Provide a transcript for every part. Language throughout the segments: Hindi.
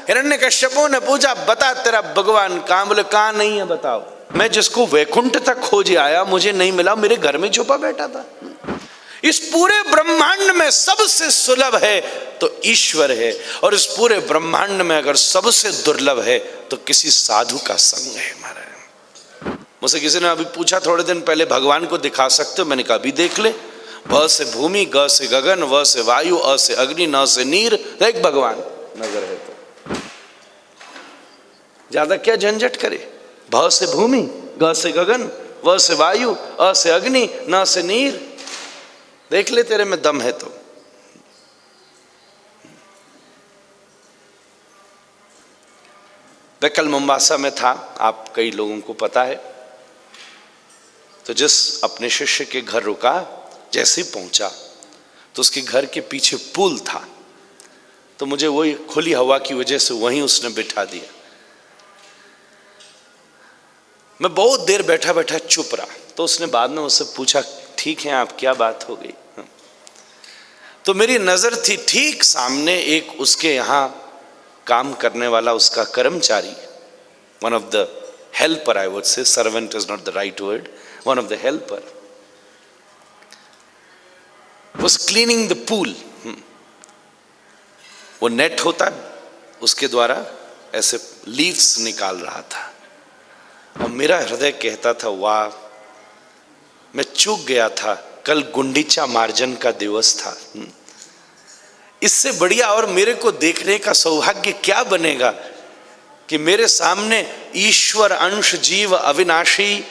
हिरण्यकश्यपु ने पूछा बता तेरा भगवान कहां? बोले कहां नहीं है बताओ। मैं जिसको वैकुंठ तक खोज आया मुझे नहीं मिला, मेरे घर में छुपा बैठा था। इस पूरे ब्रह्मांड में सबसे सुलभ है तो ईश्वर है, और इस पूरे ब्रह्मांड में अगर सबसे दुर्लभ है तो किसी साधु का संग है। हमारा मुझसे किसी ने अभी पूछा थोड़े दिन पहले, भगवान को दिखा सकते हो? मैंने कहा अभी देख ले। भ से भूमि, ग से गगन, व से वायु, अ से अग्नि, न से नीर, देख भगवान नजर है तो ज्यादा क्या झंझट करे। भ से भूमि, ग से गगन, व से वायु, अ से अग्नि, न से नीर, देख ले तेरे में दम है तो। मैं कल मुंबासा में था, आप कई लोगों को पता है। तो जिस अपने शिष्य के घर रुका, जैसे ही पहुंचा तो उसके घर के पीछे पूल था, तो मुझे वही खुली हवा की वजह से वहीं उसने बिठा दिया। मैं बहुत देर बैठा बैठा चुप रहा, तो उसने बाद में मुझसे पूछा ठीक है आप, क्या बात हो गई? तो मेरी नजर थी ठीक सामने एक उसके यहां काम करने वाला उसका कर्मचारी, one of the helper, I would say, servant is not the right word, one of the helper was cleaning the pool. वो नेट होता उसके द्वारा ऐसे लीव्स निकाल रहा था, और मेरा हृदय कहता था वाह, मैं चूक गया था, कल गुंडीचा मार्जन का दिवस था। इससे बढ़िया और मेरे को देखने का सौभाग्य क्या बनेगा कि मेरे सामने ईश्वर अंश जीव अविनाशी,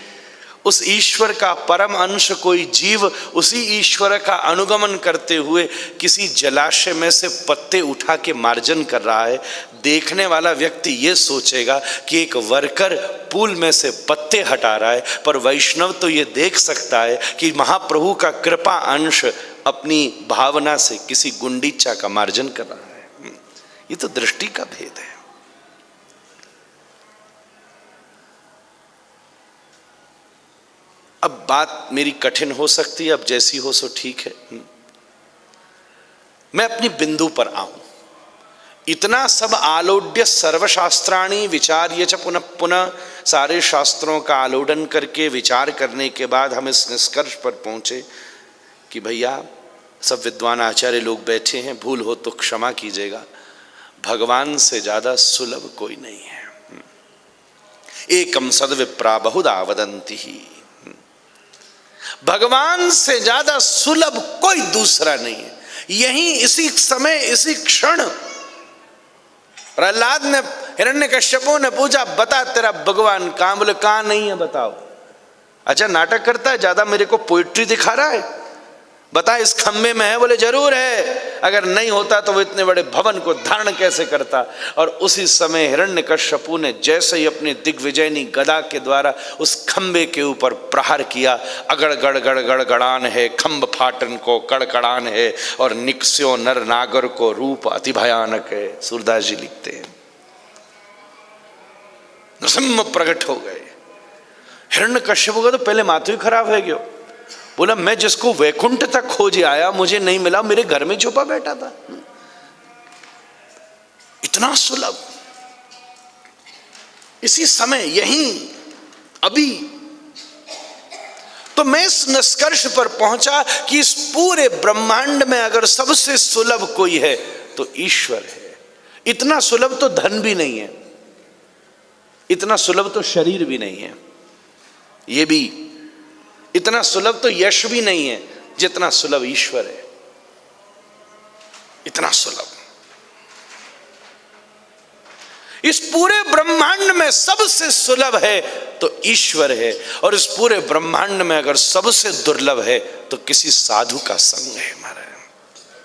उस ईश्वर का परम अंश कोई जीव उसी ईश्वर का अनुगमन करते हुए किसी जलाशय में से पत्ते उठा के मार्जन कर रहा है। देखने वाला व्यक्ति ये सोचेगा कि एक वर्कर पूल में से पत्ते हटा रहा है, पर वैष्णव तो ये देख सकता है कि महाप्रभु का कृपा अंश अपनी भावना से किसी गुंडीचा का मार्जन कर रहा है। ये तो दृष्टि का भेद है। अब बात मेरी कठिन हो सकती है, अब जैसी हो सो ठीक है। मैं अपनी बिंदु पर आऊं। इतना सब आलोड्य सर्वशास्त्राणी विचार्य च पुनः पुनः, सारे शास्त्रों का आलोडन करके विचार करने के बाद हम इस निष्कर्ष पर पहुंचे कि भैया सब विद्वान आचार्य लोग बैठे हैं, भूल हो तो क्षमा कीजिएगा, भगवान से ज्यादा सुलभ कोई नहीं है। एकम सद्विप्रा बहुधा वदन्ति ही, भगवान से ज्यादा सुलभ कोई दूसरा नहीं है। यही इसी समय इसी क्षण प्रहलाद ने, हिरण्यकश्यपु ने पूछा बता तेरा भगवान कहां? बोले कहां नहीं है बताओ। अच्छा नाटक करता है, ज्यादा मेरे को पोइट्री दिखा रहा है, बता इस खम्भे में है? बोले जरूर है, अगर नहीं होता तो वो इतने बड़े भवन को धारण कैसे करता। और उसी समय हिरण्यकश्यपु ने जैसे ही अपने दिग्विजयनी गदा के द्वारा उस खंबे के ऊपर प्रहार किया, अगड़ गड़ गड़ गड़ गड़ान है, खंब फाटन को कड़कड़ान है, और निकस्यो नर नागर को रूप अति भयानक है। सूरदास जी लिखते हैं नृसिंह प्रकट हो गए। हिरण्यकश्यपु का तो पहले माथु ही खराब है गयो, बोला मैं जिसको वैकुंठ तक खोज आया मुझे नहीं मिला, मेरे घर में छुपा बैठा था। इतना सुलभ इसी समय यहीं अभी। तो मैं इस निष्कर्ष पर पहुंचा कि इस पूरे ब्रह्मांड में अगर सबसे सुलभ कोई है तो ईश्वर है। इतना सुलभ तो धन भी नहीं है, इतना सुलभ तो शरीर भी नहीं है, ये भी इतना सुलभ तो यश भी नहीं है जितना सुलभ ईश्वर है। इतना सुलभ इस पूरे ब्रह्मांड में सबसे सुलभ है तो ईश्वर है, और इस पूरे ब्रह्मांड में अगर सबसे दुर्लभ है तो किसी साधु का संग है। हमारा